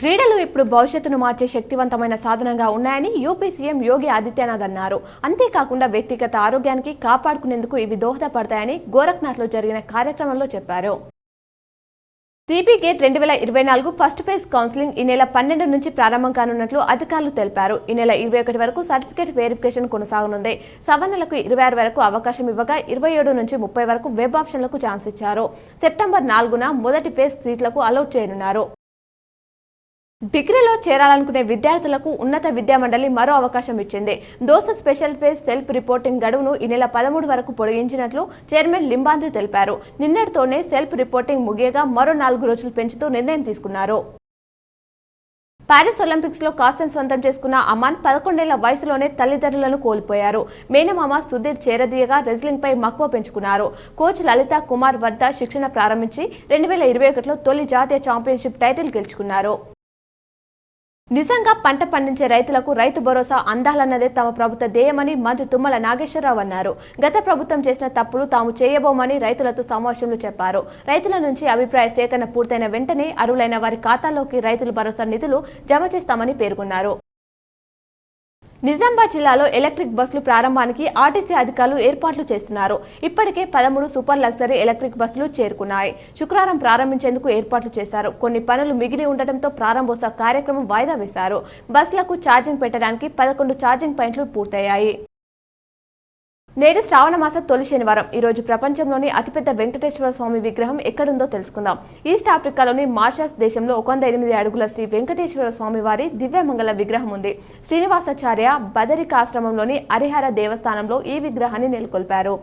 క్రీడలు ఇప్పుడు భవిష్యత్తును మార్చే శక్తివంతమైన సాధనంగా ఉన్నాయని యూపీ సీఎం యోగి ఆదిత్యనాథ్ అన్నారు. అంతేకాకుండా వ్యక్తిగత ఆరోగ్యానికి కాపాడుకునేందుకు ఇవి దోహదపడతాయని గోరఖ్నాథ్లో జరిగిన కార్యక్రమంలో చెప్పారు. సిబి గేట్ 2024 ఫస్ట్ ఫేజ్ కౌన్సిలింగ్ ఈ నెల 12 నుంచి ప్రారంభం కానున్నట్లు అధికారులు తెలిపారు. ఈ నెల 21 వరకు సర్టిఫికేట్ వెరిఫికేషన్ కొనసాగనుంది. సవరణలకు 26 వరకు అవకాశం ఇవ్వగా 27 నుంచి 30 వరకు వెబ్ ఆప్షన్లకు ఛాన్స్ ఇచ్చారు. సెప్టెంబర్ 4న మొదటి ఫేజ్ సీట్లకు అలౌట్ చేయనున్నారు. డిగ్రీలో చేరాలనుకునే విద్యార్థులకు ఉన్నత విద్యామండలి మరో అవకాశం ఇచ్చింది. Dosa special phase self reporting గడువును ఈ నెల 13 వరకు పొడిగించినట్లు చైర్మన్ లింబాద్రి తెలిపారు. నిన్నటితోనే సెల్ఫ్ రిపోర్టింగ్ ముగియగా మరో 4 రోజులు పెంచుతూ నిర్ణయం తీసుకున్నారు. పారిస్ ఒలింపిక్స్ లో కాస్యం సొంతం చేసుకున్న అమాన్ 11 ఏళ్ల వయసులోనే తల్లిదండ్రులను కోల్పోయారు. మేనమామ సుధీర్ చేరదీయగా రెజ్లింగ్ పై మక్కువ పెంచుకున్నారు. కోచ్ లలిత కుమార్ వద్ద శిక్షణ ప్రారంభించి 2021లో తొలి జాతీయ ఛాంపియన్షిప్ టైటిల్ గెలుచుకున్నారు. నిజంగా పంట పండించే రైతులకు రైతు భరోసా అందాలన్నదే తమ ప్రభుత్వ ధ్యేయమని మంత్రి తుమ్మల నాగేశ్వరరావు అన్నారు. గత ప్రభుత్వం చేసిన తప్పులు తాము చేయబోమని రైతులతో సమావేశంలో చెప్పారు. రైతుల నుంచి అభిప్రాయ సేకరణ పూర్తయిన వెంటనే అర్హులైన వారి ఖాతాల్లోకి రైతుల భరోసా నిధులు జమ చేస్తామని పేర్కొన్నారు. నిజామాబాద్ జిల్లాలో ఎలక్ట్రిక్ బస్సులు ప్రారంభానికి ఆర్టీసీ అధికారులు ఏర్పాట్లు చేస్తున్నారు. ఇప్పటికే 13 సూపర్ లగ్జరీ ఎలక్ట్రిక్ బస్సులు చేరుకున్నాయి. శుక్రవారం ప్రారంభించేందుకు ఏర్పాట్లు చేశారు. కొన్ని పనులు మిగిలి ఉండటంతో ప్రారంభోత్సవ కార్యక్రమం వాయిదా వేశారు. బస్సులకు ఛార్జింగ్ పెట్టడానికి 11 ఛార్జింగ్ పాయింట్లు పూర్తయ్యాయి. నేడు శ్రావణ మాస తొలి శనివారం. ఈ రోజు ప్రపంచంలోని అతిపెద్ద వెంకటేశ్వర స్వామి విగ్రహం ఎక్కడుందో తెలుసుకుందాం. ఈస్ట్ ఆఫ్రికాలోని మాషస్ దేశంలో 108 అడుగుల శ్రీ వెంకటేశ్వర స్వామి వారి దివ్యమంగళ విగ్రహం ఉంది. శ్రీనివాసాచార్య బదరికాశ్రమంలోని హరిహర దేవస్థానంలో ఈ విగ్రహాన్ని నెలకొల్పారు.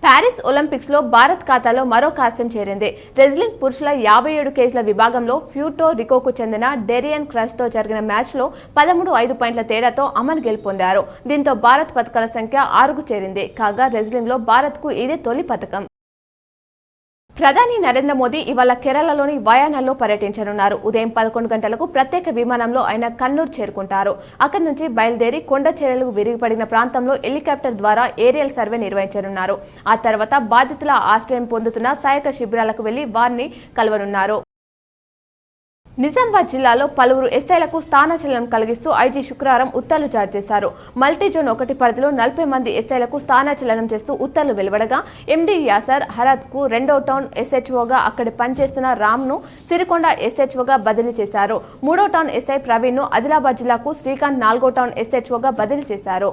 పారిస్ ఒలింపిక్స్ లో భారత్ ఖాతాలో మరో కాస్యం చేరింది. రెజ్లింగ్ పురుషుల 57 కేజీల విభాగంలో ప్యూర్టో రికోకు చెందిన డెరియన్ క్రష్ తో జరిగిన మ్యాచ్ లో 13-5 పాయింట్ల తేడాతో అమన్ గెలుపొందారు. దీంతో భారత్ పతకాల సంఖ్య 6కు చేరింది. కాగా రెజ్లింగ్ లో భారత్ కు ఇదే తొలి పతకం. ప్రధాని నరేంద్ర మోదీ ఇవాళ కేరళలోని వయానాడ్లో పర్యటించనున్నారు. ఉదయం 11 గంటలకు ప్రత్యేక విమానంలో ఆయన కన్నూర్ చేరుకుంటారు. అక్కడి నుంచి బయలుదేరి కొండ చర్యలకు విరిగిపడిన ప్రాంతంలో హెలికాప్టర్ ద్వారా ఏరియల్ సర్వే నిర్వహించనున్నారు. ఆ తర్వాత బాధితుల ఆశ్రయం పొందుతున్న సహాయక శిబిరాలకు వెళ్లి వారిని కలవనున్నారు. నిజామాబాద్ జిల్లాలో పలువురు ఎస్ఐలకు స్థానచలనం కలిగిస్తూ ఐజీ శుక్రవారం ఉత్తర్వులు జారీ చేశారు. మల్టీజోన్ 1 పరిధిలో 40 మంది ఎస్ఐలకు స్థానచలనం చేస్తూ ఉత్తర్వులు వెలువడగా ఎండీ యాసర్ హరత్ కు 2వ టౌన్ ఎస్హెచ్ఓగా అక్కడ పనిచేస్తున్న రామ్ ను సిరికొండ ఎస్హెచ్ఓగా బదిలీ చేశారు. 3వ టౌన్ ఎస్ఐ ప్రవీణ్ ను ఆదిలాబాద్ జిల్లాకు, శ్రీకాంత్ 4వ టౌన్ ఎస్హెచ్ఓగా బదిలీ చేశారు.